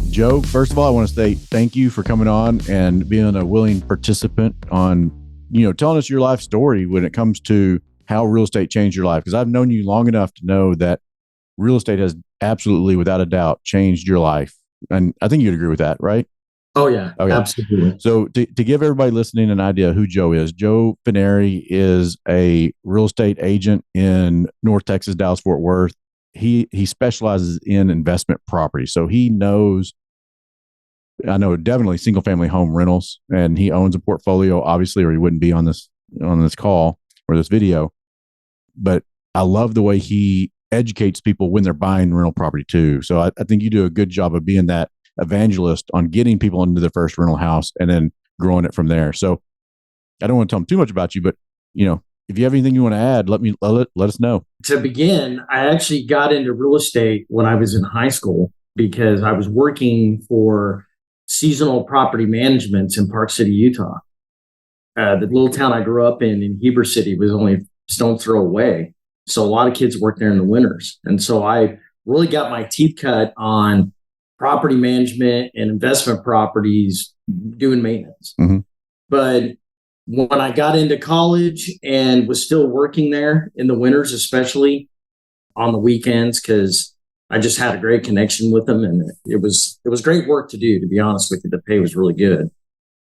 Joe, first of all, I want to say thank you for coming on and being a willing participant on, telling us your life story when it comes to how real estate changed your life. Because I've known you long enough to know that real estate has absolutely, without a doubt, changed your life. And I think you'd agree with that, right? Oh, yeah, okay. Absolutely. So to give everybody listening an idea who Joe is, Joe Funari is a real estate agent in North Texas, Dallas, Fort Worth. He specializes in investment property. So he knows, I know definitely single family home rentals, and he owns a portfolio, obviously, or he wouldn't be on this call or this video. But I love the way he educates people when they're buying rental property too. So I think you do a good job of being that evangelist on getting people into their first rental house and then growing it from there. So I don't want to tell them too much about you, but if you have anything you want to add, let us know. To begin, I actually got into real estate when I was in high school because I was working for seasonal property management in Park City, Utah. The little town I grew up in Heber City, was only a stone's throw away. So a lot of kids work there in the winters. And so I really got my teeth cut on property management and investment properties, doing maintenance. Mm-hmm. But when I got into college and was still working there in the winters, especially on the weekends, because I just had a great connection with them, and it was great work to do, to be honest with you. The pay was really good.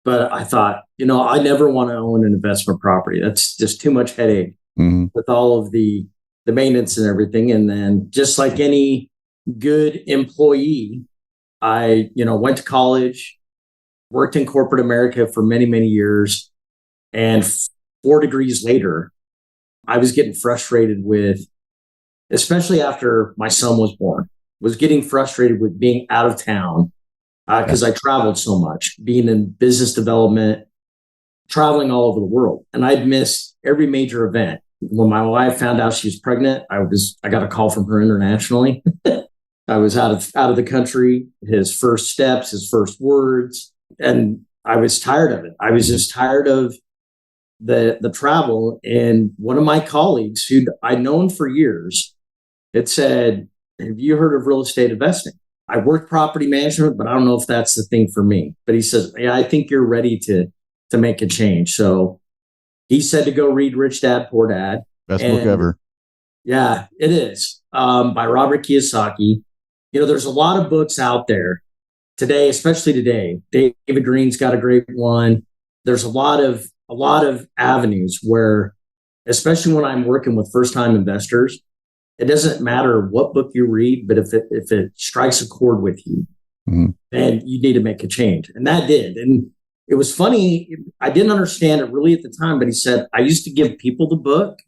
But I thought, I never want to own an investment property. That's just too much headache with all of the maintenance and everything. And then just like any good employee, I, went to college, worked in corporate America for many, many years. And 4 degrees later, I was getting frustrated with, especially after my son was born, was getting frustrated with being out of town because I traveled so much, being in business development, traveling all over the world. And I'd missed every major event. When my wife found out she was pregnant, I got a call from her internationally. I was out of the country, his first steps, his first words, and I was tired of it. I was just tired of the travel. And one of my colleagues who I'd known for years, it said, "Have you heard of real estate investing? I work property management, but I don't know if that's the thing for me." But he says, "Yeah, I think you're ready to make a change." So he said to go read Rich Dad, Poor Dad. Best book ever. Yeah, it is. By Robert Kiyosaki. There's a lot of books out there today, especially today. David Green's got a great one. There's a lot of avenues where, especially when I'm working with first-time investors, it doesn't matter what book you read, but if it strikes a chord with you, then you need to make a change. And that did. And it was funny. I didn't understand it really at the time, but he said, I used to give people the book.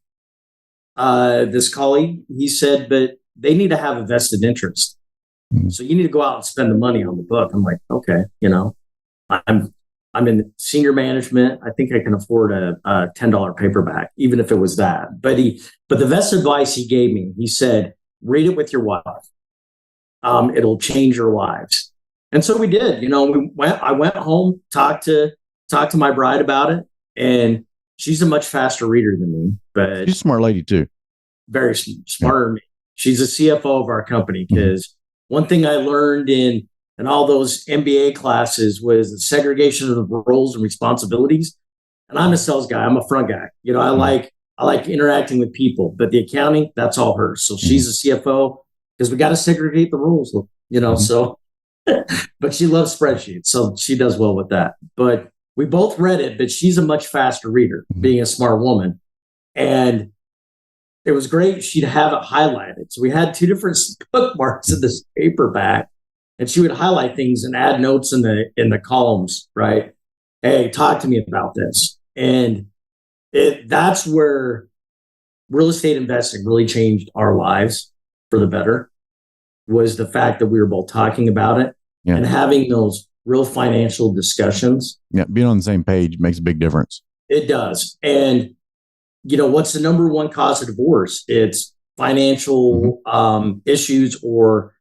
This colleague, he said, but they need to have a vested interest. So you need to go out and spend the money on the book. I'm like, okay, I'm in senior management. I think I can afford a $10 paperback, even if it was that. But the best advice he gave me, he said, read it with your wife. It'll change your lives. And so we did. I went home, talked to my bride about it, and she's a much faster reader than me. But she's a smart lady too. Very smarter than me. She's a CFO of our company, because one thing I learned in all those MBA classes was the segregation of the roles and responsibilities. And I'm a sales guy. I'm a front guy. I like interacting with people, but the accounting, that's all hers. So she's a CFO because we got to segregate the roles, so, but she loves spreadsheets. So she does well with that. But we both read it, but she's a much faster reader, being a smart woman. And it was great. She'd have it highlighted. So we had 2 different bookmarks in this paperback. And she would highlight things and add notes in the columns, right? Hey, talk to me about this. And that's where real estate investing really changed our lives for the better, was the fact that we were both talking about it and having those real financial discussions. Yeah, being on the same page makes a big difference. It does. And, what's the number one cause of divorce? It's financial issues or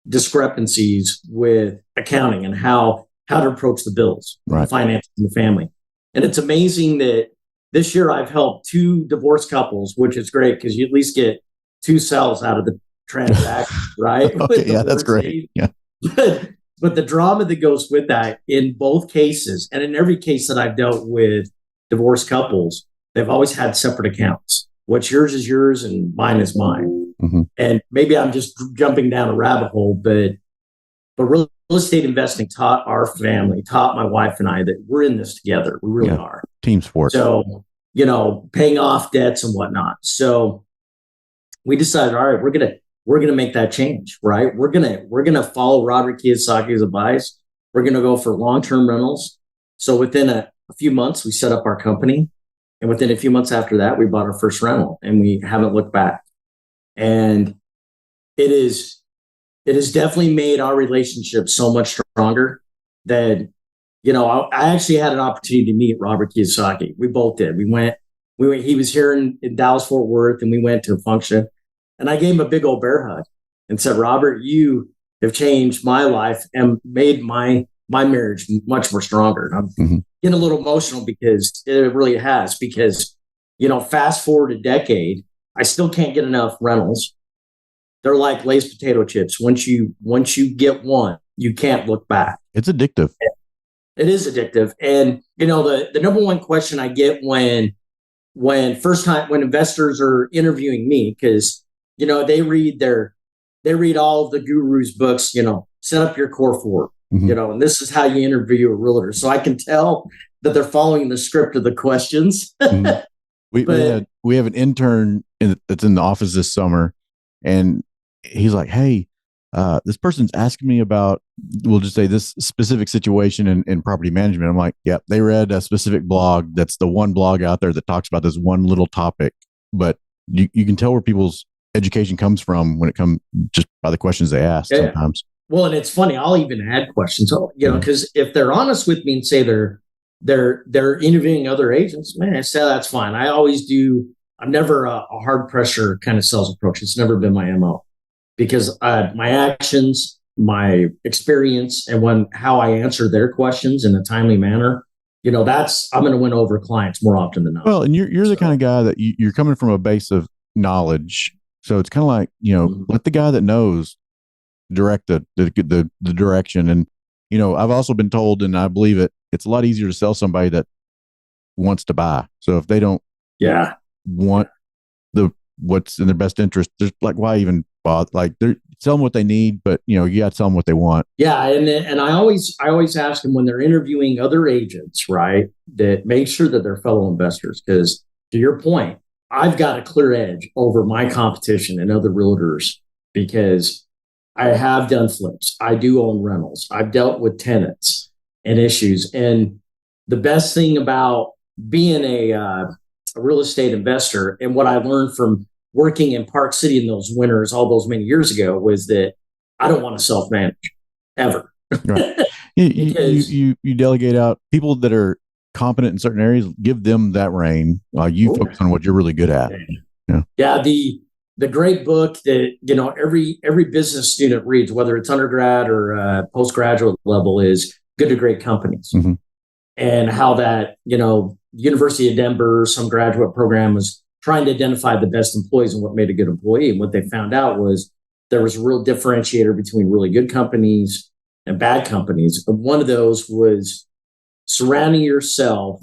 discrepancies with accounting and how to approach the bills, finance in the family. And it's amazing that this year I've helped 2 divorced couples, which is great because you at least get two cells out of the transaction, right? Okay, yeah, that's great. Yeah. But, but the drama that goes with that in both cases, and in every case that I've dealt with divorced couples, they've always had separate accounts. What's yours is yours and mine is mine. Mm-hmm. And maybe I'm just jumping down a rabbit hole, but real estate investing taught our family, taught my wife and I that we're in this together. We really are. Team sport. So, paying off debts and whatnot. So we decided, all right, we're gonna make that change, right? We're gonna follow Robert Kiyosaki's advice. We're gonna go for long-term rentals. So within a few months, we set up our company. And within a few months after that, we bought our first rental and we haven't looked back. And it has definitely made our relationship so much stronger that, I actually had an opportunity to meet Robert Kiyosaki. We both did. We went, he was here in Dallas, Fort Worth, and we went to a function and I gave him a big old bear hug and said, Robert, you have changed my life and made my marriage much more stronger. And I'm getting a little emotional because it really has, because, fast forward a decade, I still can't get enough rentals. They're like Lay's potato chips. Once you get one, you can't look back. It's addictive. It is addictive. And, the number one question I get when investors are interviewing me, because, they read all of the gurus' books, set up your core four, and this is how you interview a realtor. So I can tell that they're following the script of the questions. We have an intern that's in the office this summer, and he's like, hey, this person's asking me about, we'll just say, this specific situation in property management. I'm like, yep, they read a specific blog. That's the one blog out there that talks about this one little topic. But you can tell where people's education comes from when it comes just by the questions they ask sometimes. Well, and it's funny, I'll even add questions, because if they're honest with me and say they're interviewing other agents, man, I say that's fine. I always do. I'm never a hard pressure kind of sales approach. It's never been my MO, because my actions, my experience, and how I answer their questions in a timely manner, I'm going to win over clients more often than not. Well, and you're the kind of guy that you're coming from a base of knowledge. So it's kind of like, let the guy that knows direct the direction. And, I've also been told, and I believe it, it's a lot easier to sell somebody that wants to buy. So if they don't want what's in their best interest, there's like, why even bother? Like, they're tell them what they need, but you got to tell them what they want. Yeah. And I always ask them when they're interviewing other agents, right, that make sure that they're fellow investors. Because to your point, I've got a clear edge over my competition and other realtors, because I have done flips. I do own rentals. I've dealt with tenants and issues. And the best thing about being a real estate investor, and what I learned from working in Park City in those winters all those many years ago, was that I don't want to self-manage ever. Right. You delegate out people that are competent in certain areas, give them that reign. You focus on what you're really good at. Yeah. The great book that, every business student reads, whether it's undergrad or postgraduate level, is Good to Great Companies. Mm-hmm. And how that, University of Denver, some graduate program, was trying to identify the best employees and what made a good employee. And what they found out was there was a real differentiator between really good companies and bad companies. And one of those was surrounding yourself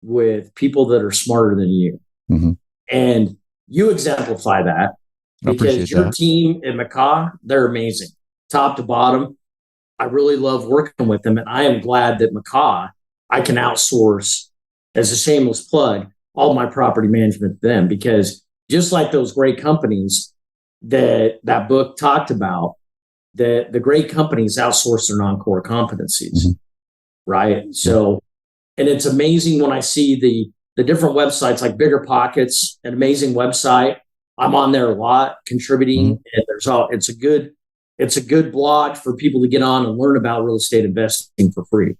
with people that are smarter than you. Mm-hmm. And you exemplify that, because your team at McCaw, they're amazing, top to bottom. I really love working with them. And I am glad that McCaw, I can outsource, as a shameless plug, all my property management to them, because just like those great companies that book talked about, the great companies outsource their non-core competencies. Mm-hmm. Right. So, and it's amazing when I see the different websites like Bigger Pockets, an amazing website. I'm on there a lot contributing, and it's a good blog for people to get on and learn about real estate investing for free.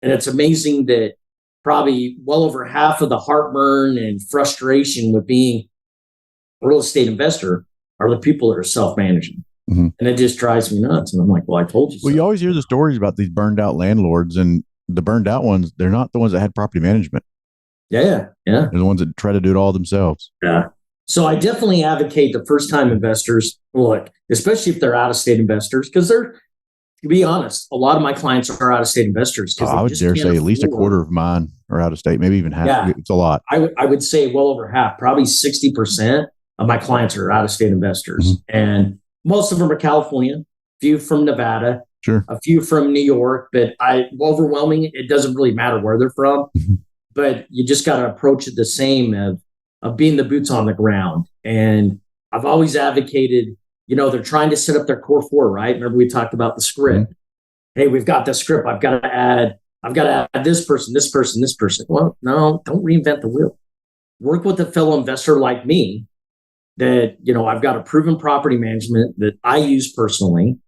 And it's amazing that probably well over half of the heartburn and frustration with being a real estate investor are the people that are self-managing. Mm-hmm. And it just drives me nuts. And I'm like, well, I told you so. Well, you always hear the stories about these burned out landlords, and the burned out ones, they're not the ones that had property management. Yeah. They're the ones that try to do it all themselves. Yeah. So I definitely advocate the first time investors, look, especially if they're out of state investors, because they're, to be honest, a lot of my clients are out of state investors because I they would just dare can't say at least a quarter afford. of mine are out of state, maybe even half. Yeah, It's a lot. I would say well over half, probably 60% of my clients are out of state investors. Mm-hmm. And most of them are California, a few from Nevada, Sure. a few from New York, but overwhelming, it doesn't really matter where they're from. Mm-hmm. But you just got to approach it the same of being the boots on the ground. And I've always advocated, they're trying to set up their core four, right? Remember we talked about the script. Mm-hmm. Hey, we've got the script. I've got to add this person, this person, this person. Well, no, don't reinvent the wheel. Work with a fellow investor like me that, I've got a proven property management that I use personally.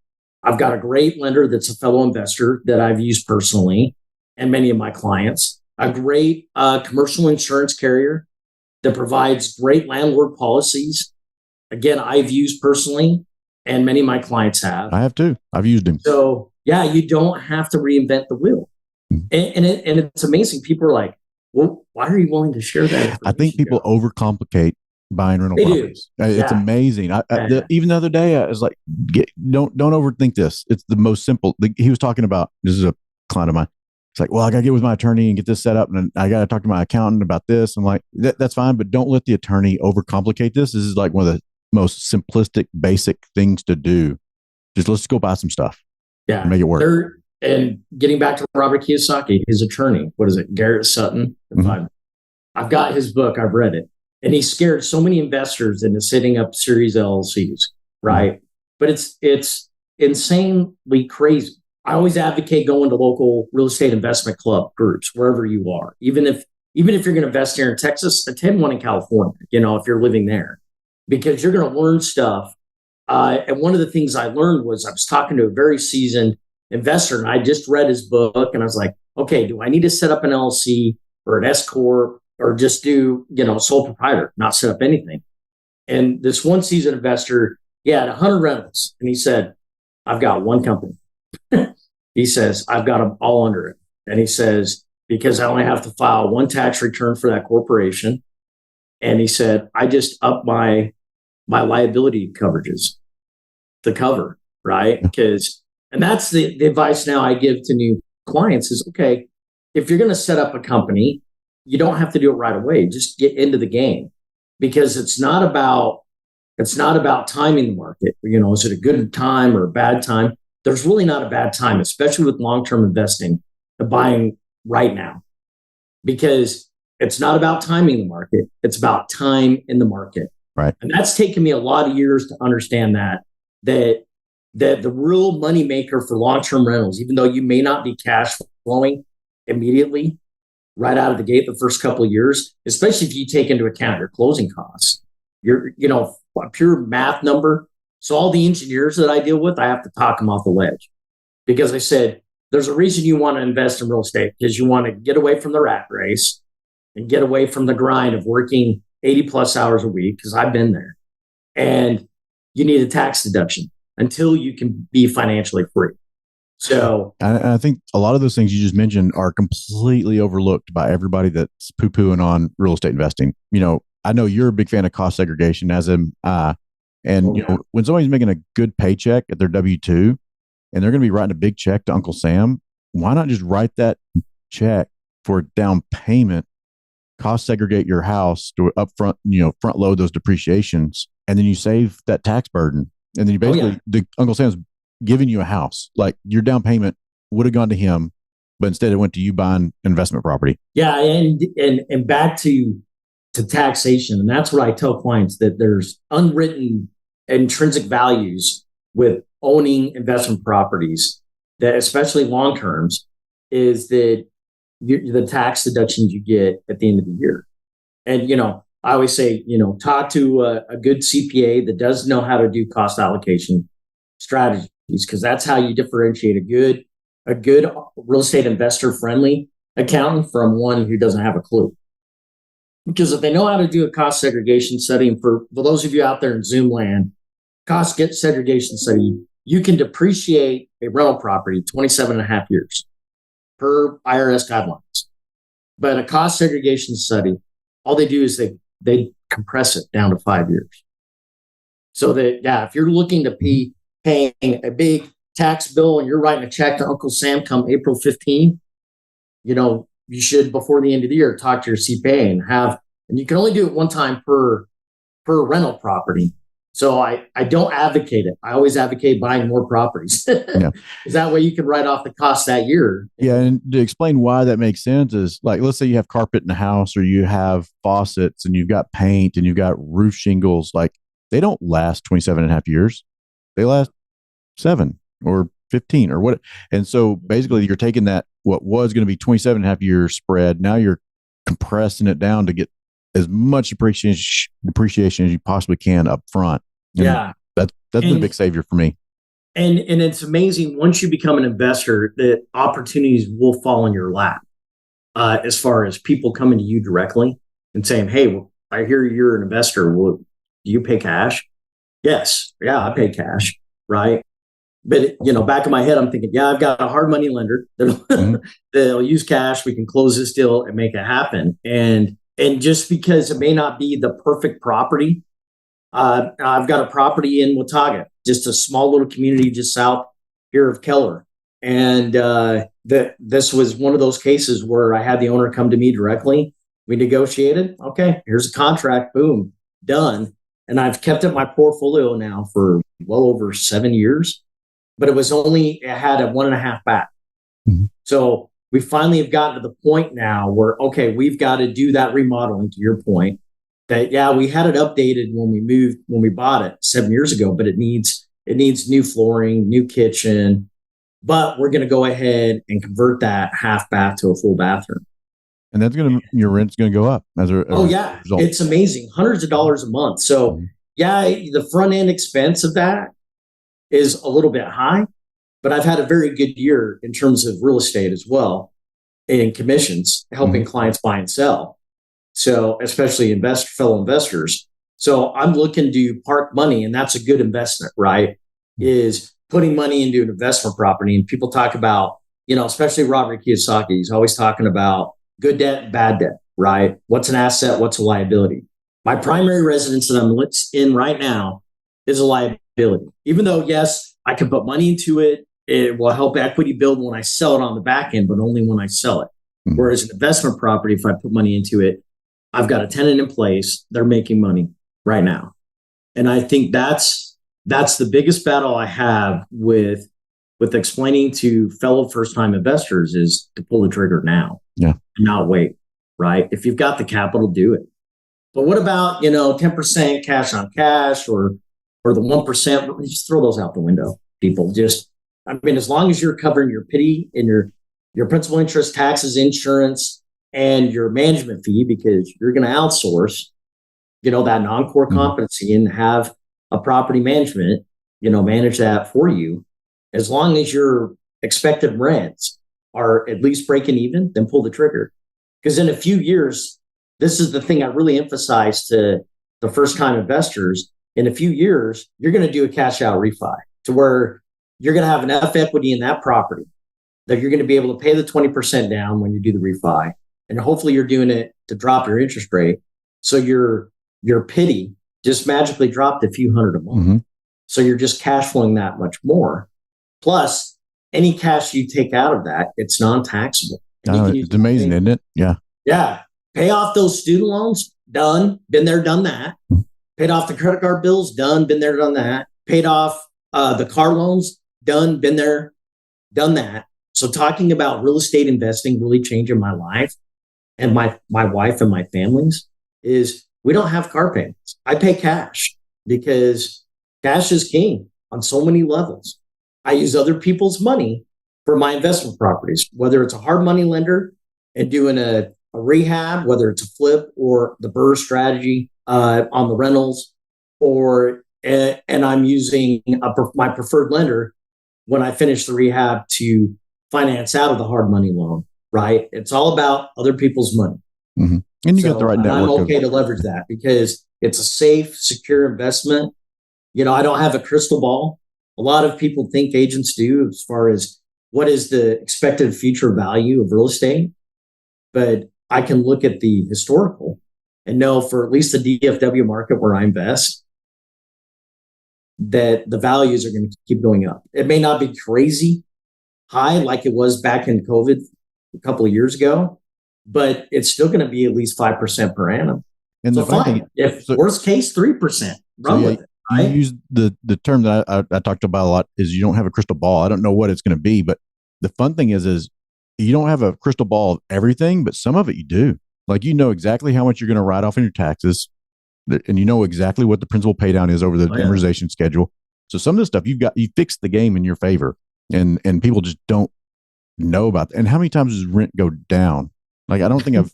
I've got a great lender that's a fellow investor that I've used personally and many of my clients, a great commercial insurance carrier that provides great landlord policies. Again, I've used personally and many of my clients have. I have too. I've used him. So yeah, you don't have to reinvent the wheel. And it's amazing. People are like, well, why are you willing to share that? I think people overcomplicate buying rental They properties. do. It's Yeah. amazing. Yeah. Even the other day, I was like, don't overthink this. It's the most simple. He was talking about, this is a client of mine. It's like, well, I got to get with my attorney and get this set up, and I got to talk to my accountant about this. I'm like, that's fine, but don't let the attorney overcomplicate this. This is like one of the most simplistic, basic things to do. Just let's go buy some stuff. Yeah. And make it work. And getting back to Robert Kiyosaki, his attorney, what is it, Garrett Sutton? Mm-hmm. I've got his book. I've read it. And he scared so many investors into setting up series LLCs, right? Mm-hmm. But it's insanely crazy. I always advocate going to local real estate investment club groups, wherever you are. Even if you're going to invest here in Texas, attend one in California, if you're living there, because you're going to learn stuff. And one of the things I learned was I was talking to a very seasoned investor, and I just read his book, and I was like, okay, do I need to set up an LLC or an S corp or just do sole proprietor, not set up anything? And this one seasoned investor, he had 100 rentals, and he said, I've got one company. He says, I've got them all under it. And he says, because I only have to file one tax return for that corporation. And he said, I just up my liability coverages to cover, right? And that's the advice now I give to new clients is, okay, if you're going to set up a company, you don't have to do it right away. Just get into the game, because it's not about timing the market. Is it a good time or a bad time? There's really not a bad time, especially with long-term investing, buying right now, because it's not about timing the market. It's about time in the market. Right. And that's taken me a lot of years to understand that the real money maker for long-term rentals, even though you may not be cash flowing immediately right out of the gate the first couple of years, especially if you take into account your closing costs, a pure math number. So all the engineers that I deal with, I have to talk them off the ledge, because I said, there's a reason you want to invest in real estate, because you want to get away from the rat race and get away from the grind of working 80 plus hours a week, because I've been there. And you need a tax deduction until you can be financially free. So I think a lot of those things you just mentioned are completely overlooked by everybody that's poo-pooing on real estate investing. I know you're a big fan of cost segregation, as am I. And when somebody's making a good paycheck at their W-2 and they're going to be writing a big check to Uncle Sam, why not just write that check for down payment, cost segregate your house to upfront, front load those depreciations, and then you save that tax burden. And then you basically, the Uncle Sam's giving you a house. Like, your down payment would have gone to him, but instead it went to you buying investment property. Yeah, and back to taxation, and that's what I tell clients, that there's unwritten intrinsic values with owning investment properties, that especially long terms, is that the tax deductions you get at the end of the year. And I always say, talk to a good CPA that does know how to do cost allocation strategies, because that's how you differentiate a good real estate investor friendly accountant from one who doesn't have a clue. Because if they know how to do a cost segregation study, and for those of you out there in Zoom land, cost segregation study, you can depreciate a rental property 27 and a half years per IRS guidelines. But a cost segregation study, all they do is they compress it down to 5 years. So that, yeah, if you're looking to be paying a big tax bill and you're writing a check to Uncle Sam come April 15, you should, before the end of the year, talk to your CPA and you can only do it one time per rental property. So I don't advocate it. I always advocate buying more properties. Yeah. Because that way you can write off the cost that year. Yeah. And to explain why that makes sense is, like, let's say you have carpet in the house, or you have faucets and you've got paint and you've got roof shingles. Like, they don't last 27 and a half years. They last 7 or 15 or what. And so basically you're taking that, what was going to be 27 and a half years spread. Now you're compressing it down to get as much depreciation as you possibly can up front. And yeah. That's been a big savior for me. And it's amazing, once you become an investor, that opportunities will fall in your lap, as far as people coming to you directly and saying, hey, well, I hear you're an investor. Well, do you pay cash? Yes. Yeah, I pay cash. Right. But, back in my head, I'm thinking, yeah, I've got a hard money lender that'll use cash. We can close this deal and make it happen. And just because it may not be the perfect property, I've got a property in Watauga, just a small little community just south here of Keller. And this was one of those cases where I had the owner come to me directly. We negotiated. Okay, here's a contract. Boom, done. And I've kept it in my portfolio now for well over 7 years. But it had a 1.5 bath. Mm-hmm. So we finally have gotten to the point now where, okay, we've got to do that remodeling, to your point. That, yeah, we had it updated when we bought it 7 years ago, but it needs new flooring, new kitchen. But we're going to go ahead and convert that half bath to a full bathroom. And that's your rent's going to go up as a result. It's amazing. Hundreds of dollars a month. So the front end expense of that is a little bit high, but I've had a very good year in terms of real estate as well, and commissions, helping clients buy and sell. So especially fellow investors. So I'm looking to park money, and that's a good investment, right? Is putting money into an investment property. And people talk about, especially Robert Kiyosaki, he's always talking about good debt, bad debt, right? What's an asset? What's a liability? My primary residence that I'm in right now is a liability. Even though, yes, I can put money into it, it will help equity build when I sell it on the back end, but only when I sell it. Whereas an investment property, if I put money into it, I've got a tenant in place. They're making money right now. And I think that's the biggest battle I have with explaining to fellow first-time investors, is to pull the trigger now. Yeah. And not wait, right? If you've got the capital, do it. But what about, 10% cash on cash or the 1%? Just throw those out the window, people. As long as you're covering your pity and your principal, interest, taxes, insurance, and your management fee, because you're going to outsource, that non-core competency and have a property management, manage that for you. As long as your expected rents are at least breaking even, then pull the trigger. Because in a few years, this is the thing I really emphasize to the first-time investors. In a few years, you're going to do a cash-out refi, to where you're going to have enough equity in that property that you're going to be able to pay the 20% down when you do the refi. And hopefully you're doing it to drop your interest rate. So your pity just magically dropped a few hundred a month. So you're just cash flowing that much more. Plus, any cash you take out of that, it's non-taxable. It's amazing, isn't it? Yeah. Yeah. Pay off those student loans. Done. Been there, done that. Paid off the credit card bills. Done. Been there, done that. Paid off the car loans. Done. Been there, done that. So talking about real estate investing really changing my life and my wife and my family's is, we don't have car payments. I pay cash because cash is king on so many levels. I use other people's money for my investment properties, whether it's a hard money lender and doing a rehab, whether it's a flip or the BRRRR strategy on the rentals, and I'm using my preferred lender when I finish the rehab to finance out of the hard money loan, right? It's all about other people's money. And you got the right network. I'm okay to leverage that because it's a safe, secure investment. I don't have a crystal ball. A lot of people think agents do, as far as what is the expected future value of real estate. But I can look at the historical and know for at least the DFW market where I invest that the values are going to keep going up. It may not be crazy high like it was back in COVID a couple of years ago, but it's still going to be at least 5% per annum. And so fine, if worst case 3%, run with it. Right? You use the term that I talked about a lot is you don't have a crystal ball. I don't know what it's going to be, but the fun thing is you don't have a crystal ball of everything, but some of it you do. Like you know exactly how much you're going to write off in your taxes, and you know exactly what the principal pay down is over the amortization schedule. So some of the stuff you fixed the game in your favor, and people just don't know about that. And how many times does rent go down? Like I don't think I've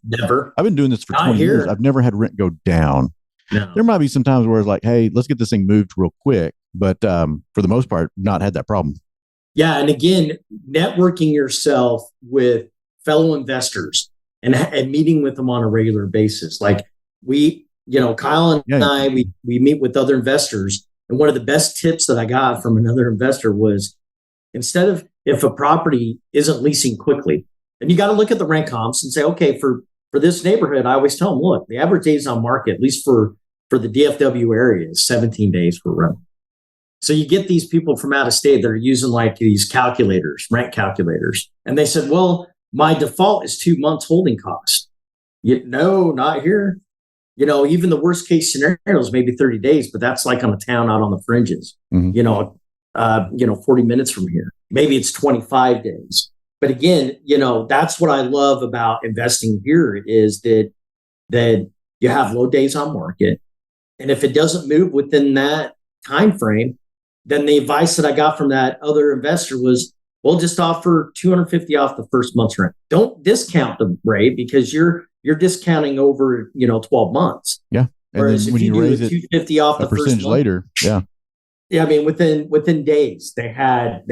been doing this for 20 years. I've never had rent go down. No. There might be some times where it's like, hey, let's get this thing moved real quick. But for the most part, not had that problem. Yeah. And again, networking yourself with fellow investors and meeting with them on a regular basis. Like Kyle and I, we meet with other investors. And one of the best tips that I got from another investor was instead of if a property isn't leasing quickly, and you got to look at the rent comps and say, okay, for this neighborhood, I always tell them, look, the average days on market, at least for the DFW area, is 17 days for rent. So you get these people from out of state that are using like these calculators, rent calculators. And they said, well, my default is 2 months holding cost. No, not here. Even the worst case scenario is maybe 30 days, but that's like on a town out on the fringes, 40 minutes from here. Maybe it's 25 days. But again, that's what I love about investing here is that you have low days on market. And if it doesn't move within that time frame, then the advice that I got from that other investor was, well, just offer $250 off the first month's rent. Don't discount the rate because you're discounting over 12 months. Yeah. And whereas then when if you raise it $250 off the percentage first month, later, yeah. Yeah, I mean within days they had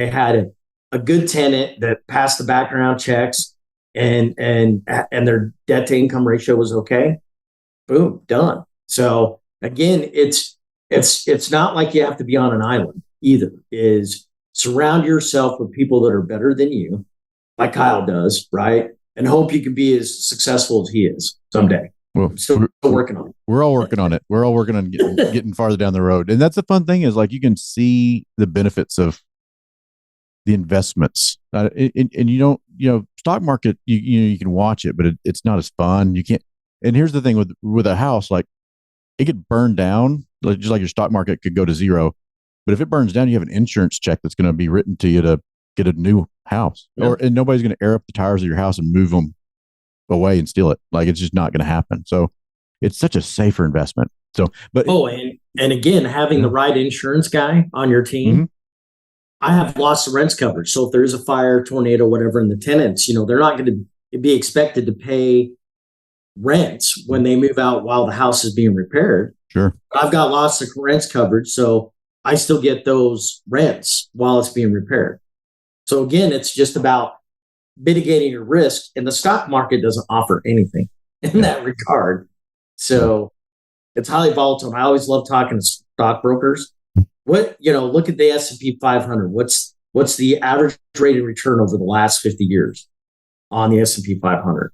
a good tenant that passed the background checks and their debt to income ratio was okay. Boom, done. So again, it's not like you have to be on an island either. Is surround yourself with people that are better than you, like Kyle does, right? And hope you can be as successful as he is someday. Well, I'm still working on it. We're all working on it. We're all working on getting farther down the road. And that's the fun thing is like you can see the benefits of the investments. And you don't, stock market, you can watch it, but it's not as fun. You can't. And here's the thing with a house, like it could burn down, just like your stock market could go to zero. But if it burns down, you have an insurance check that's going to be written to you to get a new house, and nobody's going to air up the tires of your house and move them away and steal it. Like it's just not going to happen. So it's such a safer investment. So, but and again, having the right insurance guy on your team, I have loss of rents coverage. So if there's a fire, tornado, whatever, and the tenants, they're not going to be expected to pay rents when they move out while the house is being repaired. Sure. I've got loss of rents coverage, so I still get those rents while it's being repaired. So again, it's just about mitigating your risk, and the stock market doesn't offer anything in that regard. So it's highly volatile. And I always love talking to stockbrokers. Look at the S&P 500. What's the average rate of return over the last 50 years on the S&P 500?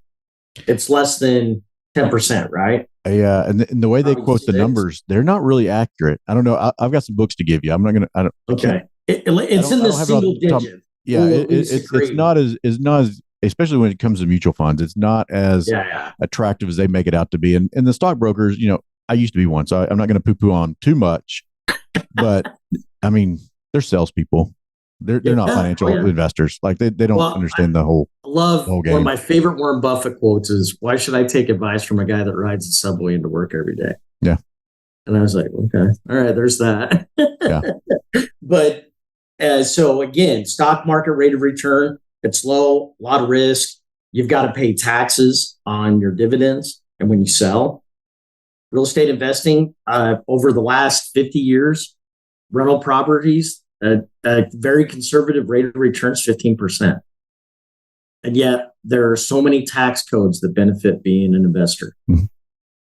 It's less than 10%, right? Yeah, and the way they quote the numbers, they're not really accurate. I don't know. I've got some books to give you. I'm not going to. Okay, it's in the single digit. Yeah, it's not as especially when it comes to mutual funds. It's not as attractive as they make it out to be. And the stockbrokers, I used to be one, so I'm not going to poo-poo on too much. But I mean, they're salespeople. They're not financial investors. Like they don't understand the whole game. One of my favorite Warren Buffett quotes is, "Why should I take advice from a guy that rides the subway into work every day?" Yeah. And I was like, okay, all right, there's that. Yeah. But so again, stock market rate of return, it's low, a lot of risk. You've got to pay taxes on your dividends. And when you sell real estate investing, over the last 50 years, rental properties, a very conservative rate of return is 15%. And yet there are so many tax codes that benefit being an investor,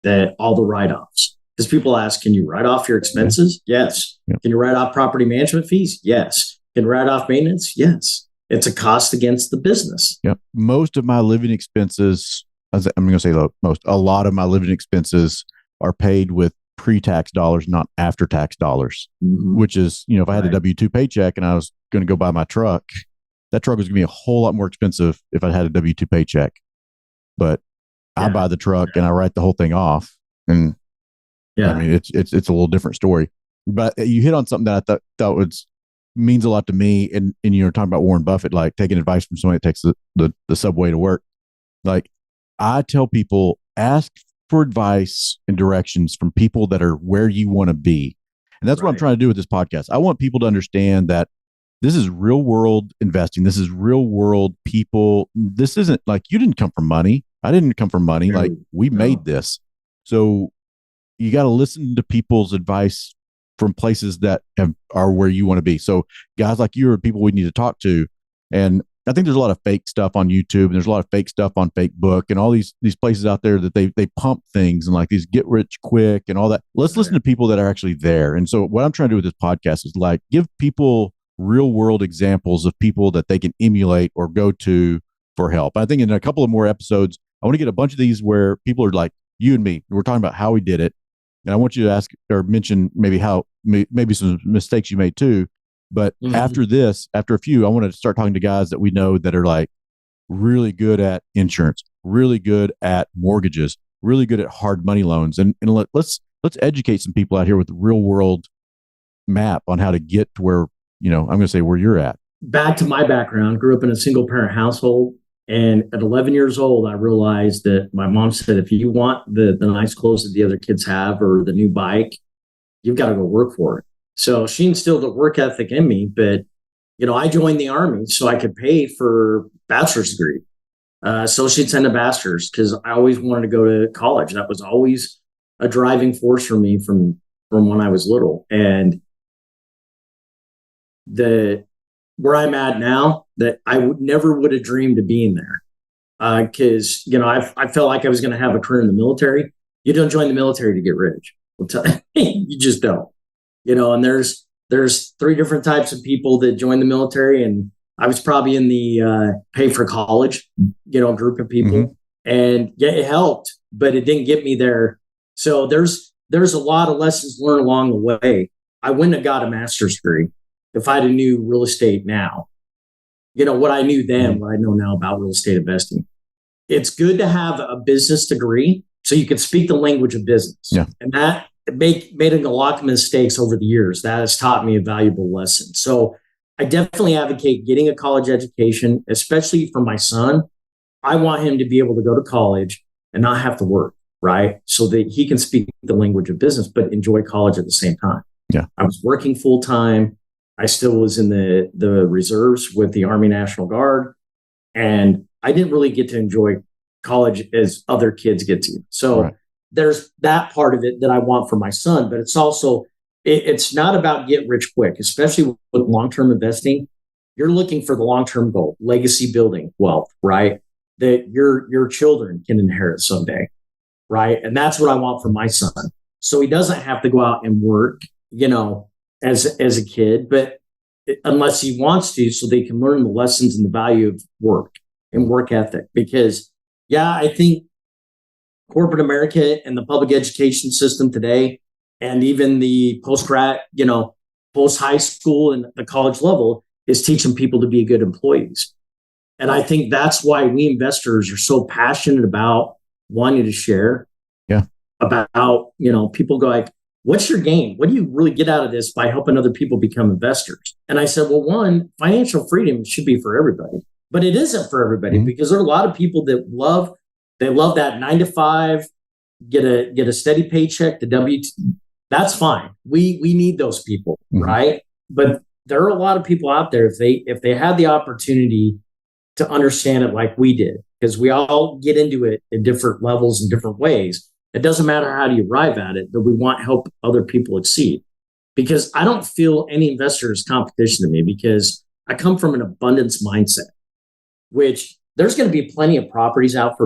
that all the write-offs. Because people ask, can you write off your expenses? Yes. Can you write off property management fees? Yes. Can you write off maintenance? Yes. It's a cost against the business. Yep. Most of my living expenses I'm going to say a lot of my living expenses are paid with pre-tax dollars, not after-tax dollars, which is, if I had a W-2 paycheck and I was going to go buy my truck, that truck was going to be a whole lot more expensive if I had a W-2 paycheck. But I buy the truck and I write the whole thing off. And I mean, it's a little different story. But you hit on something that I thought means a lot to me. And you're talking about Warren Buffett, like taking advice from somebody that takes the subway to work. Like, I tell people, ask for advice and directions from people that are where you want to be. And that's what I'm trying to do with this podcast. I want people to understand that this is real world investing. This is real world people. This isn't like, you didn't come from money. I didn't come from money. Like, we made this. So you got to listen to people's advice from places that are where you want to be. So guys like you are people we need to talk to. And I think there's a lot of fake stuff on YouTube, and there's a lot of fake stuff on Facebook, and all these places out there that they pump things and like these get rich quick and all that. Let's listen to people that are actually there. And so what I'm trying to do with this podcast is like give people real world examples of people that they can emulate or go to for help. I think in a couple of more episodes, I want to get a bunch of these where people are like you and me. We're talking about how we did it. And I want you to ask or mention maybe some mistakes you made too. But after a few, I want to start talking to guys that we know that are like really good at insurance, really good at mortgages, really good at hard money loans. And let's educate some people out here with the real world map on how to get to where, I'm going to say where you're at. Back to my background, grew up in a single parent household. And at 11 years old, I realized that my mom said, if you want the nice clothes that the other kids have or the new bike, you've got to go work for it. So she instilled a work ethic in me, but, I joined the Army so I could pay for bachelor's degree, associates and a master's, because I always wanted to go to college. That was always a driving force for me from when I was little. And where I'm at now, that I never would have dreamed of being there. Because, I felt like I was going to have a career in the military. You don't join the military to get rich. You just don't. And there's 3 different types of people that join the military. And I was probably in the pay for college, group of people. And it helped, but it didn't get me there. So there's a lot of lessons learned along the way. I wouldn't have got a master's degree if I'd have knew real estate now. What I knew then, what I know now about real estate investing. It's good to have a business degree so you can speak the language of business. Yeah. And that made a lot of mistakes over the years. That has taught me a valuable lesson. So I definitely advocate getting a college education, especially for my son. I want him to be able to go to college and not have to work, right? So that he can speak the language of business, but enjoy college at the same time. Yeah. I was working full time. I still was in the reserves with the Army National Guard, and I didn't really get to enjoy college as other kids get to. So there's that part of it that I want for my son, but it's also, it's not about get rich quick, especially with long-term investing. You're looking for the long-term goal, legacy building wealth, right? That your children can inherit someday, right? And that's what I want for my son. So he doesn't have to go out and work, as a kid, but unless he wants to, so they can learn the lessons and the value of work and work ethic. Because I think corporate America and the public education system today, and even the post-grad, post-high school and the college level, is teaching people to be good employees. And I think that's why we investors are so passionate about wanting to share. Yeah. About, people go like, what's your game? What do you really get out of this by helping other people become investors? And I said, well, one, financial freedom should be for everybody, but it isn't for everybody because there are a lot of people that love that 9 to 5, get a steady paycheck, the W-2. That's fine. We need those people, right? But there are a lot of people out there, if they had the opportunity to understand it like we did, because we all get into it in different levels and different ways. It doesn't matter how you arrive at it, but we want to help other people exceed. Because I don't feel any investor is competition to me, because I come from an abundance mindset, which there's going to be plenty of properties out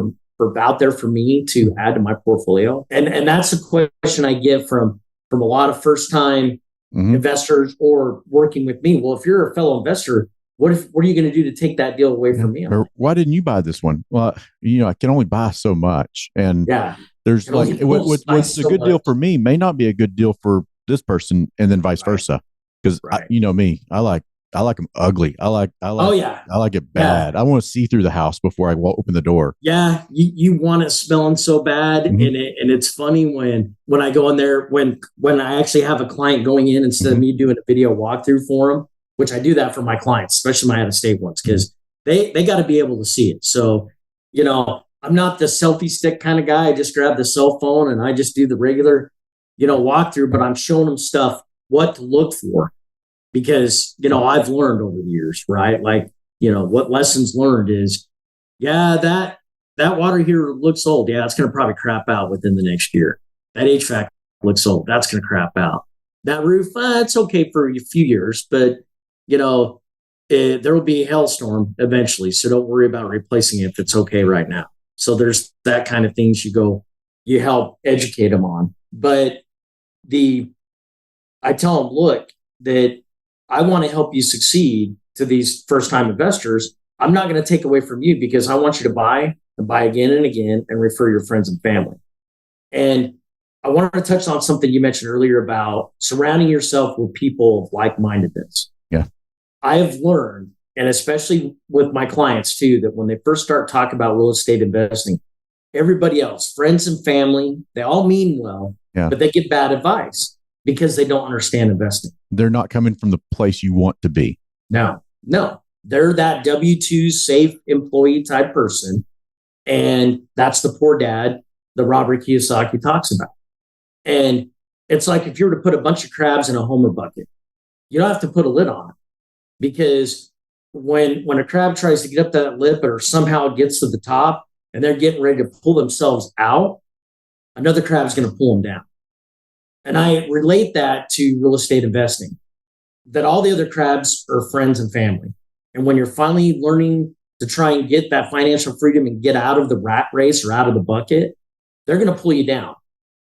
there for me to add to my portfolio. And that's a question I get from a lot of first time investors or working with me. Well, if you're a fellow investor, what are you going to do to take that deal away from me? Or why didn't you buy this one? Well, I can only buy so much. And Yeah. there's like, what's a good deal for me may not be a good deal for this person, and then vice versa. Because me, I like them ugly. Oh yeah. I like it bad. I want to see through the house before I open the door. Yeah, you want it smelling so bad, and it's funny when I go in there when I actually have a client going in instead of me doing a video walkthrough for them, which I do that for my clients, especially my out of state ones, because they got to be able to see it. So I'm not the selfie stick kind of guy. I just grab the cell phone and I just do the regular walkthrough, but I'm showing them stuff what to look for because I've learned over the years, right? Like what lessons learned is that water here looks old. Yeah, it's going to probably crap out within the next year. That HVAC looks old. That's going to crap out. That roof, it's okay for a few years, but there will be a hailstorm eventually. So don't worry about replacing it if it's okay right now. So there's that kind of things you help educate them on. But I tell them, look, that I want to help you succeed to these first time investors. I'm not going to take away from you because I want you to buy and buy again and again and refer your friends and family. And I wanted to touch on something you mentioned earlier about surrounding yourself with people of like-mindedness. Yeah. I have learned, and especially with my clients too, that when they first start talking about real estate investing, everybody else, friends and family, they all mean well, but they give bad advice because they don't understand investing. They're not coming from the place you want to be. No. They're that W-2 safe employee type person. And that's the poor dad that Robert Kiyosaki talks about. And it's like if you were to put a bunch of crabs in a Homer bucket, you don't have to put a lid on it. Because when a crab tries to get up that lip or somehow it gets to the top and they're getting ready to pull themselves out, another crab is going to pull them down. And I relate that to real estate investing, that all the other crabs are friends and family. And when you're finally learning to try and get that financial freedom and get out of the rat race or out of the bucket, they're going to pull you down.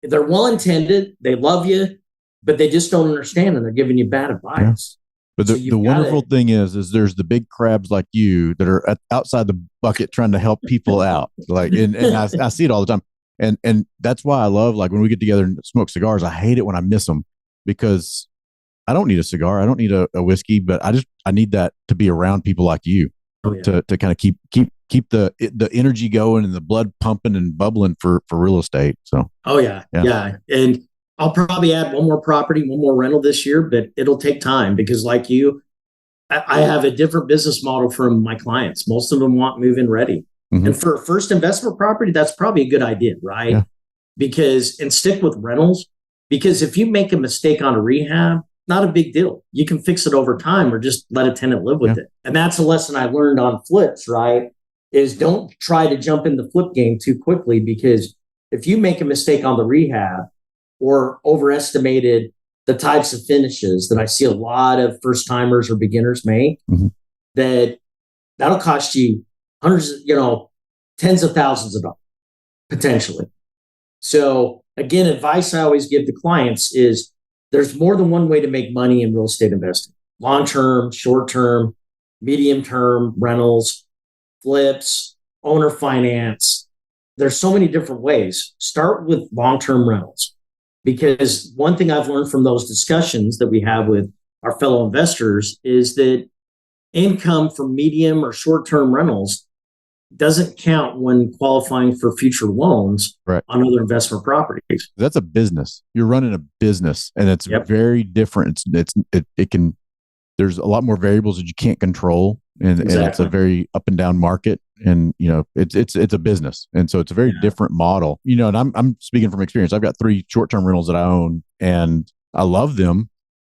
They're well-intended, they love you, but they just don't understand and they're giving you bad advice. But the wonderful thing is there's the big crabs like you that are outside the bucket trying to help people out. Like, and I see it all the time. And that's why I love, like, when we get together and smoke cigars, I hate it when I miss them because I don't need a cigar. I don't need a whiskey, but I need that to be around people like you to kind of keep the energy going and the blood pumping and bubbling for real estate. So, yeah. And I'll probably add one more property, one more rental this year, but it'll take time because like you, I have a different business model from my clients. Most of them want move-in ready. And for a first investment property, that's probably a good idea, right? Yeah. And stick with rentals, because if you make a mistake on a rehab, not a big deal. You can fix it over time or just let a tenant live with it. And that's a lesson I learned on flips, right? Is don't try to jump in the flip game too quickly, because if you make a mistake on the rehab or overestimated the types of finishes that I see a lot of first timers or beginners make, that'll cost you hundreds, tens of thousands of dollars potentially. So again, advice I always give to clients is there's more than one way to make money in real estate investing: long-term, short-term, medium-term rentals, flips, owner finance. There's so many different ways. Start with long-term rentals, because one thing I've learned from those discussions that we have with our fellow investors is that income from medium or short-term rentals doesn't count when qualifying for future loans on other investment properties. That's a business. You're running a business, and it's very different. It can. There's a lot more variables that you can't control, and it's a very up and down market. And it's a business, and so it's a very different model. And I'm speaking from experience. I've got 3 short-term rentals that I own, and I love them.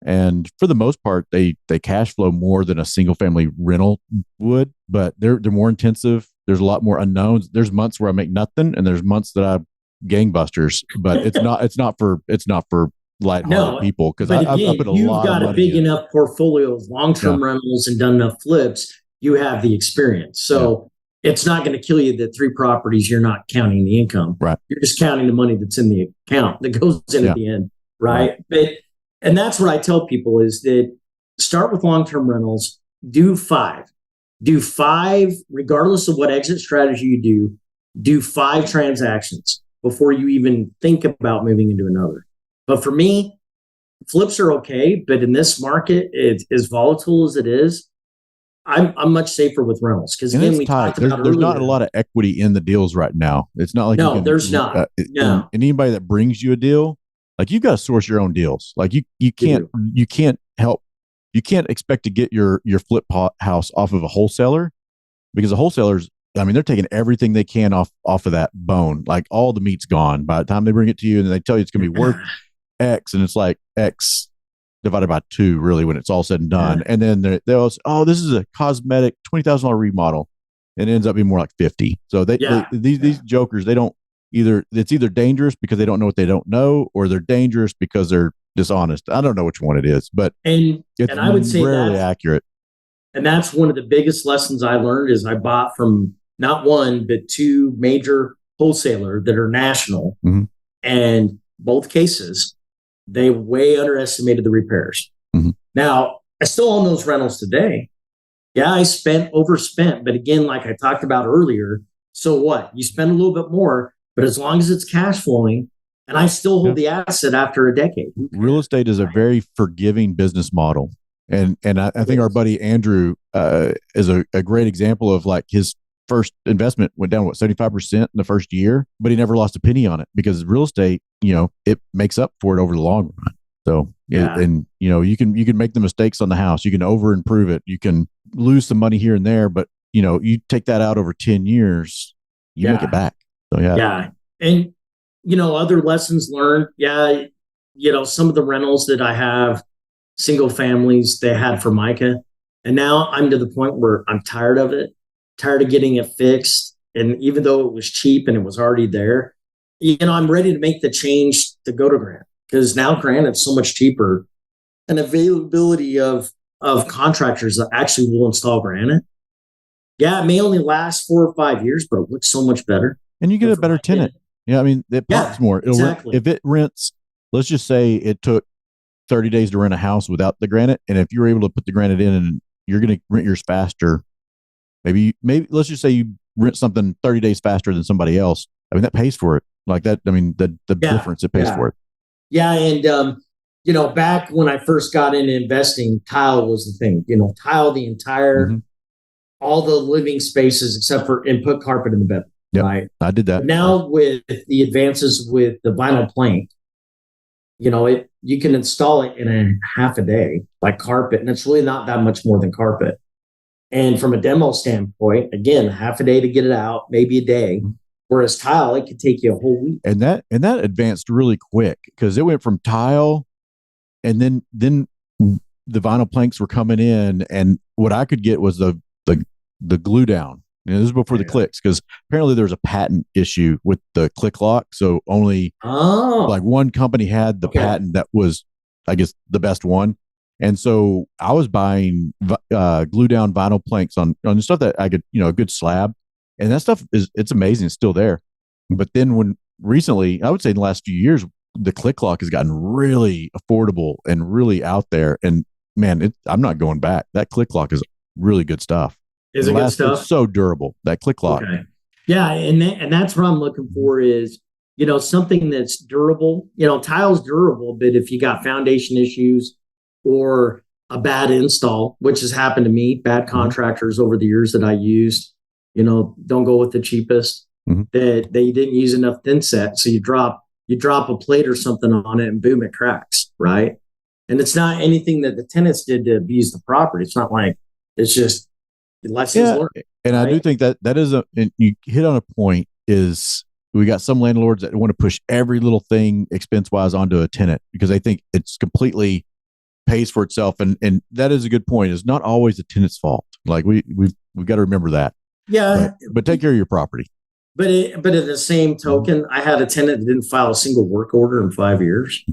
And for the most part, they cash flow more than a single family rental would, but they're more intensive. There's a lot more unknowns. There's months where I make nothing, and there's months that I gangbusters. But it's not for lighthearted people, because I put a lot of money. You've got a big enough portfolio of long-term rentals and done enough flips. You have the experience, so it's not going to kill you that 3 properties you're not counting the income. Right. You're just counting the money that's in the account that goes in at the end. Right. And that's what I tell people is that start with long-term rentals. do five. Do five, regardless of what exit strategy you do five transactions before you even think about moving into another. But for me, flips are okay, but in this market, it, as volatile as it is, I'm much safer with rentals because And again, it's we tight. talked about There's not earlier. a lot of equity in the deals right now. It's not like you No, can. there's not. And No, anybody that brings you a deal, like you got to source your own deals. Like you you can't help. You can't expect to get your house off of a wholesaler because the wholesalers, I mean, they're taking everything they can off of that bone. Like all the meat's gone by the time they bring it to you, and they tell you it's going to be worth do. X, and it's like X divided by two, really, when it's all said and Yeah, done. And then they'll say, "Oh, this is a cosmetic $20,000 remodel," and it ends up being more like 50. So yeah, these jokers, they don't it's either dangerous because they don't know what they don't know, or they're dangerous because they're dishonest. I don't know which one it is, but and it's and I would say rarely that, accurate. and that's one of the biggest lessons I learned is I bought from not one but two major wholesaler that are national, Mm-hmm. and both cases they way underestimated the repairs. Mm-hmm. Now I still own those rentals today. Yeah, I overspent, but again, like I talked about earlier, so what? You spend a little bit more, but as long as it's cash flowing, and I still hold Yeah. the asset after a decade. Real estate is a very forgiving business model. And I think our buddy Andrew is a great example of like his first investment went down, what, 75% in the first year, but he never lost a penny on it because real estate, it makes up for it over the long run. So, Yeah, and you can make the mistakes on the house, you can over improve it, you can lose some money here and there, but you take that out over 10 years, you make it yeah, back. So, yeah. yeah. And other lessons learned. Yeah, some of the rentals that I have, single families, they had Formica. And now I'm to the point where I'm tired of it, tired of getting it fixed. And even though it was cheap and it was already there, I'm ready to make the change to go to Grant because now Grant is so much cheaper and availability of contractors that actually will install granite. Yeah, it may only last 4 or 5 years, but it looks so much better And you get than a better Formica. tenant. Yeah, I mean, it Yeah, pops more. exactly. If it rents, let's just say it took 30 days to rent a house without the granite. And if you're able to put the granite in and you're going to rent yours faster, maybe let's just say you rent something 30 days faster than somebody else. I mean, that pays for it. Like that. I mean, the Yeah, difference, it pays yeah, for it. yeah. And back when I first got into investing, tile was the thing. Tile the Mm-hmm. entire all the living spaces except for input carpet in the bedroom, Yep. right? I did that. But now with the advances with the vinyl plank, you can install it in a half a day, like carpet, and it's really not that much more than carpet. And from a demo standpoint, again, half a day to get it out, maybe a day. Mm-hmm. Whereas tile, it could take you a whole week. And that advanced really quick because it went from tile and then the vinyl planks were coming in, and what I could get was the glue down. This is before the Yeah. clicks because apparently there's a patent issue with the click lock. So only like Oh, one company had the okay. patent that was, I guess, the best one. And so I was buying glue down vinyl planks on stuff that I could, a good slab, and that stuff it's amazing. It's still there. But then when recently, I would say in the last few years, the click lock has gotten really affordable and really out there. And man, I'm not going back. That click lock is really good stuff. Is it good It's stuff? so durable. That click lock. Okay. Yeah, and that's what I'm looking for is something that's durable. Tile's durable, but if you got foundation issues or a bad install, which has happened to me, bad Mm-hmm. contractors over the years that I used, don't go with the cheapest. Mm-hmm. That they didn't use enough thin set, so you drop a plate or something on it, and boom, it cracks, right? And it's not anything that the tenants did to abuse the property. It's not like it's just lessons Yeah, learned, and I do right? think that is and you hit on a point. Is we got some landlords that want to push every little thing expense wise onto a tenant because they think it's completely pays for itself, and that is a good point. It's not always the tenant's fault. Like we've got to remember that. Yeah, But take care of your property. but at the same token, I had a tenant that didn't file a single work order in 5 years.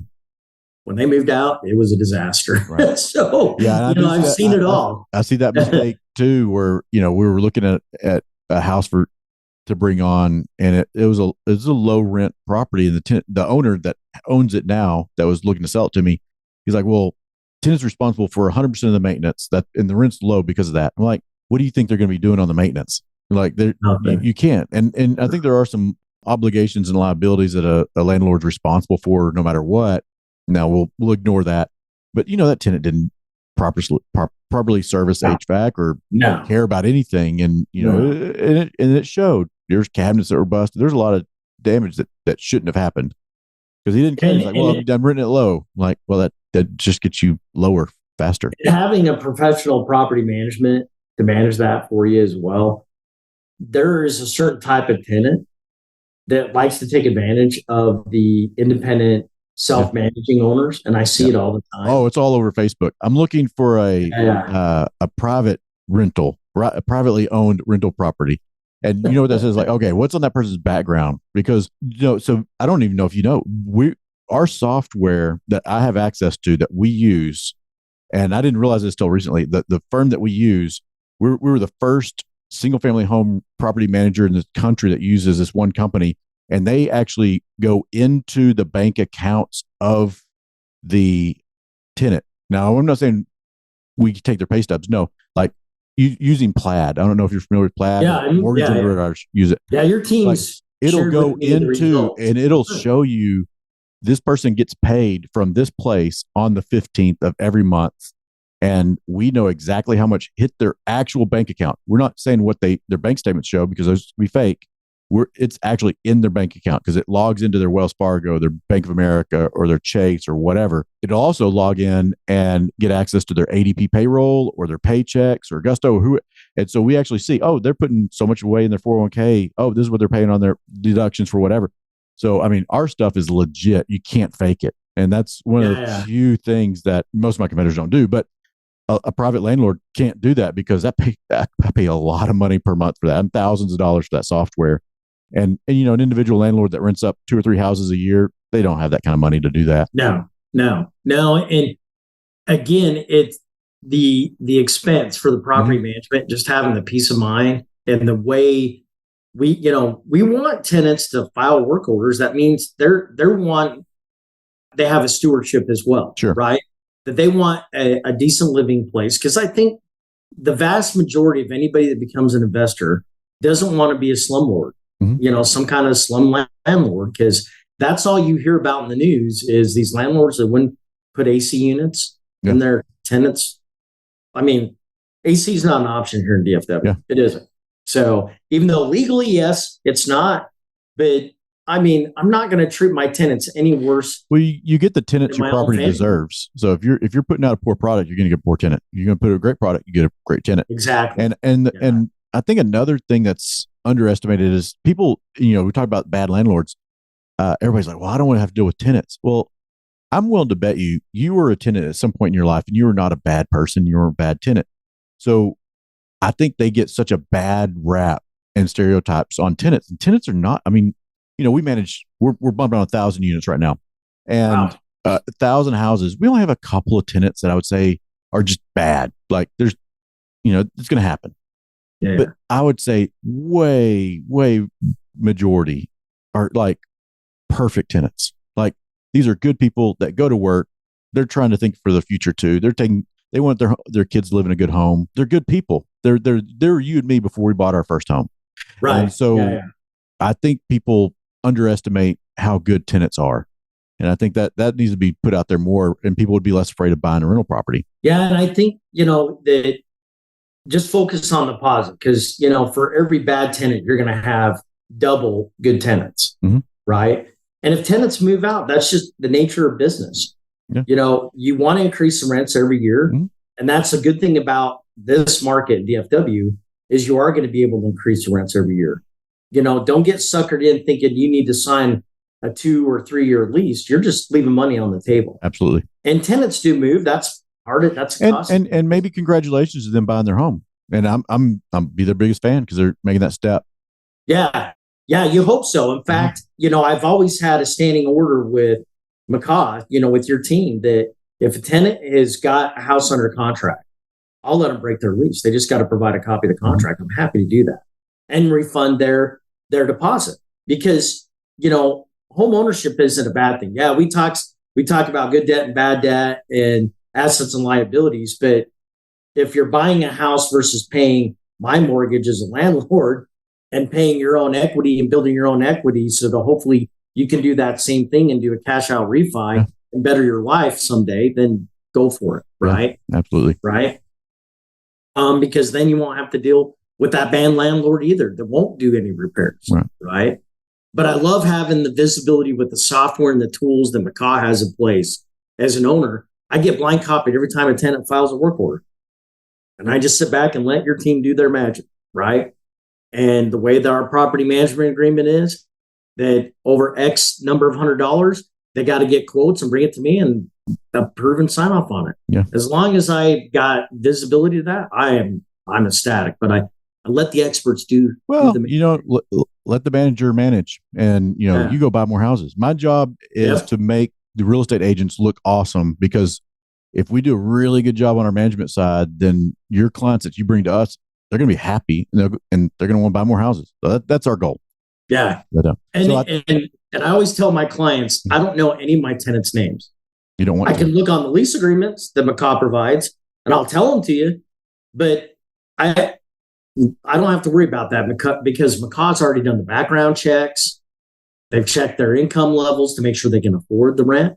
When they moved out, it was a disaster. Right. So, Yeah, and I've seen it all. I see that mistake too, where we were looking at a house to bring on, and it was a low rent property, and the owner that owns it now that was looking to sell it to me, he's like, well, tenant's responsible for 100% of the maintenance and the rent's low because of that. I'm like, what do you think they're going to be doing on the maintenance? Like, you can't. And I think there are some obligations and liabilities that a landlord's responsible for no matter what. Now we'll ignore that. But that tenant didn't properly service HVAC or care about anything. And, and it showed. There's cabinets that were busted. There's a lot of damage that shouldn't have happened because he didn't care. He's like, well, I'm renting it low. I'm like, well, that just gets you lower faster. Having a professional property management to manage that for you as well. There is a certain type of tenant that likes to take advantage of the independent self-managing owners, and I see it all the time. Oh, it's all over Facebook. I'm looking for a private rental, a privately owned rental property. And you know what that says? Like, okay, what's on that person's background? Because so I don't even know if our software that I have access to that we use, and I didn't realize this till recently. The firm that we use, we were the first single family home property manager in the country that uses this one company, and they actually go into the bank accounts of the tenant. Now, I'm not saying we take their pay stubs. No, like using Plaid. I don't know if you're familiar with Plaid. Yeah, mortgage underwriters use it. Yeah, your team's it'll go into and it'll show you this person gets paid from this place on the 15th of every month. And we know exactly how much hit their actual bank account. We're not saying what their bank statements show because those be fake. It's actually in their bank account because it logs into their Wells Fargo, their Bank of America, or their Chase or whatever. It'll also log in and get access to their ADP payroll or their paychecks or Gusto or who. And so we actually see, oh, they're putting so much away in their 401k. Oh, this is what they're paying on their deductions for whatever. So, I mean, our stuff is legit. You can't fake it. And that's one of the few things that most of my competitors don't do. But a private landlord can't do that because I pay a lot of money per month for that. I'm thousands of dollars for that software. And an individual landlord that rents up 2 or 3 houses a year, they don't have that kind of money to do that. No. And again, it's the expense for the property management, just having the peace of mind and the way we want tenants to file work orders. That means they have a stewardship as well, sure, right? That they want a decent living place. Because I think the vast majority of anybody that becomes an investor doesn't want to be a slumlord, some kind of slum landlord, because that's all you hear about in the news is these landlords that wouldn't put AC units in their tenants. I mean, AC is not an option here in DFW. Yeah. It isn't. So even though legally, yes, it's not, but I mean, I'm not going to treat my tenants any worse. Well, you get the tenants your property deserves. So if you're putting out a poor product, you're going to get a poor tenant. You're going to put out a great product, you get a great tenant. Exactly. And I think another thing that's underestimated is people. We talk about bad landlords. Everybody's like, well, I don't want to have to deal with tenants. Well, I'm willing to bet you were a tenant at some point in your life, and you were not a bad person. You were a bad tenant. So I think they get such a bad rap and stereotypes on tenants, and tenants are not. I mean, we're bumping on 1,000 units right now, and 1,000 houses. We only have a couple of tenants that I would say are just bad. Like there's, it's going to happen. Yeah. But I would say way majority are like perfect tenants. Like these are good people that go to work. They're trying to think for the future too. They want their kids to live in a good home. They're good people. They're you and me before we bought our first home. Right. And so I think people underestimate how good tenants are. And I think that needs to be put out there more, and people would be less afraid of buying a rental property. Yeah. And I think, that just focus on the positive because, for every bad tenant, you're going to have double good tenants. Mm-hmm. Right. And if tenants move out, that's just the nature of business. Yeah. You want to increase the rents every year. Mm-hmm. And that's a good thing about this market, DFW, is you are going to be able to increase the rents every year. Don't get suckered in thinking you need to sign a 2 or 3 year lease. You're just leaving money on the table. Absolutely. And tenants do move. That's part of it. That's cost. And maybe congratulations to them buying their home. And I'm be their biggest fan because they're making that step. Yeah. Yeah. You hope so. In fact, I've always had a standing order with McCaw, with your team that if a tenant has got a house under contract, I'll let them break their lease. They just got to provide a copy of the contract. I'm happy to do that and refund their deposit because, home ownership isn't a bad thing. Yeah. We talk about good debt and bad debt. And assets and liabilities. But if you're buying a house versus paying my mortgage as a landlord and paying your own equity and building your own equity, so that hopefully you can do that same thing and do a cash out refi and better your life someday, then go for it. Right. Yeah, absolutely. Right. Because then you won't have to deal with that bad landlord either that won't do any repairs. Right. But I love having the visibility with the software and the tools that McCaw has in place. As an owner, I get blind copied every time a tenant files a work order. And I just sit back and let your team do their magic, right? And the way that our property management agreement is, that over X number of $100, they got to get quotes and bring it to me and approve and sign off on it. Yeah. As long as I got visibility to that, I'm ecstatic. But I let the experts do. Well, do let the manager manage, and you go buy more houses. My job is to make the real estate agents look awesome, because if we do a really good job on our management side, then your clients that you bring to us, they're going to be happy, and they're going to want to buy more houses. So that's our goal. Yeah. But, and I always tell my clients, I don't know any of my tenants' names. You don't want I can look on the lease agreements that McCaw provides, and I'll tell them to you, but I don't have to worry about that because McCaw's already done the background checks. They've checked their income levels to make sure they can afford the rent.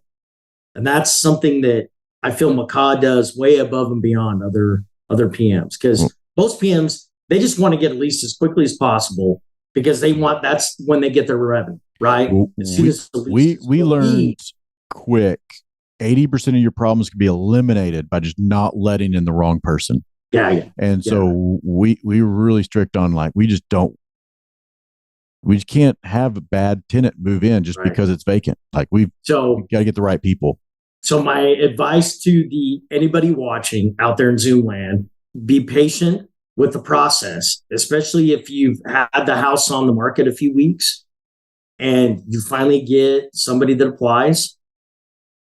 And that's something that I feel McCaw does way above and beyond other PMs, because most PMs, they just want to get a lease as quickly as possible because that's when they get their revenue, right? We learned quick, 80% of your problems can be eliminated by just not letting in the wrong person. Yeah. And so we were really strict on, like, we just can't have a bad tenant move in just because it's vacant. Like we've got to get the right people. So my advice to anybody watching out there in Zoom land, be patient with the process, especially if you've had the house on the market a few weeks and you finally get somebody that applies,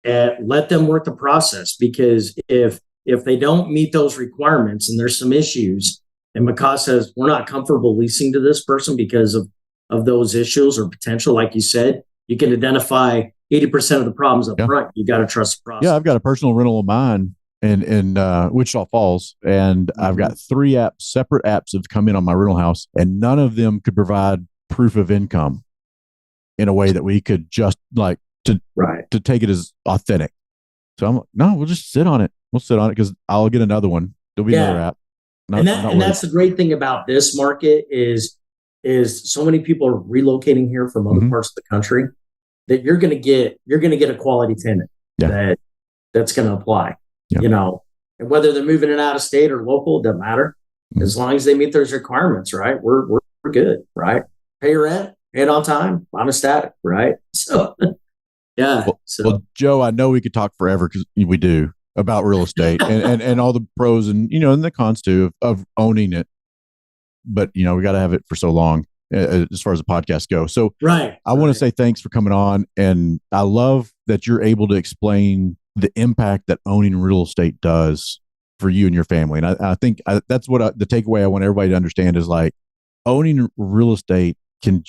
let them work the process, because if they don't meet those requirements and there's some issues and McCaw says, we're not comfortable leasing to this person because of those issues or potential, like you said, you can identify 80% of the problems up front. You got to trust the process. Yeah, I've got a personal rental of mine in Wichita Falls, and I've got 3 separate apps have come in on my rental house, and none of them could provide proof of income in a way that we could just to take it as authentic. So I'm like, no, we'll just sit on it. We'll sit on it because I'll get another one. There'll be another app. And that's the great thing about this market is so many people are relocating here from other parts of the country that you're going to get a quality tenant that's going to apply, and whether they're moving it out of state or local, it doesn't matter. As long as they meet those requirements, right? We're good, right? Pay your rent, pay it on time. I'm ecstatic, right? So, yeah. Well, Joe, I know we could talk forever because we do about real estate and all the pros and the cons too of owning it. But we got to have it for so long as far as the podcast goes. So I want to say thanks for coming on, and I love that you're able to explain the impact that owning real estate does for you and your family. And I think that's what the takeaway I want everybody to understand is, like, owning real estate can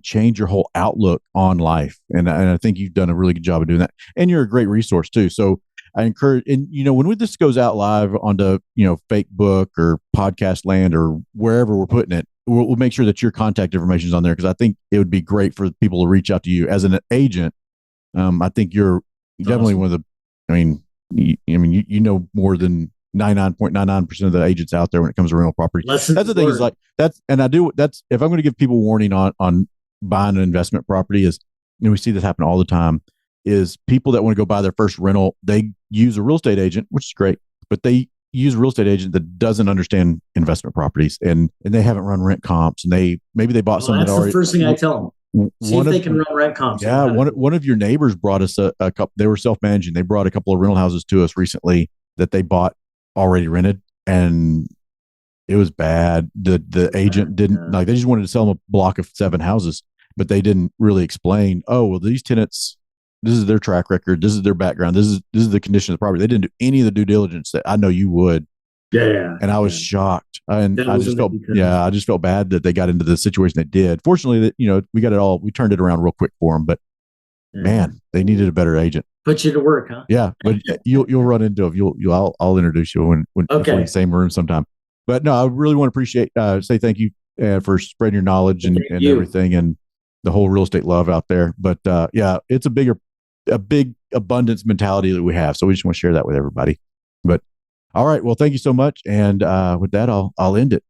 change your whole outlook on life. And I think you've done a really good job of doing that, and you're a great resource too. So I encourage, and when this goes out live onto Facebook or Podcast Land or wherever we're putting it, we'll make sure that your contact information is on there, because I think it would be great for people to reach out to you as an agent. I think you're definitely one of the. You know more than 99.99% of the agents out there when it comes to rental property. That's the thing is, like, if I'm going to give people warning on buying an investment property is, we see this happen all the time, is people that want to go buy their first rental, they use a real estate agent, which is great, but they use a real estate agent that doesn't understand investment propriety, and they haven't run rent comps, and maybe they bought something. That's the first thing I tell them. See if they can run rent comps. Yeah, one of your neighbors brought us a couple. They were self-managing. They brought a couple of rental houses to us recently that they bought already rented, and it was bad. The agent didn't they just wanted to sell them a block of 7 houses, but they didn't really explain. Oh, well, these tenants, this is their track record, this is their background, this is the condition of the property. They didn't do any of the due diligence that I know you would. Yeah. And I was shocked, and I just felt bad that they got into the situation they did. Fortunately, that we got it all. We turned it around real quick for them, but man, they needed a better agent. Put you to work, huh? Yeah, but you'll run into him. I'll introduce you when if we're in Okay. the same room sometime. But no, I really want to appreciate say thank you for spreading your knowledge Thank and you. everything and the whole real estate love out there. But yeah, it's a big abundance mentality that we have. So we just want to share that with everybody. But all right, well, thank you so much. And with that, I'll end it.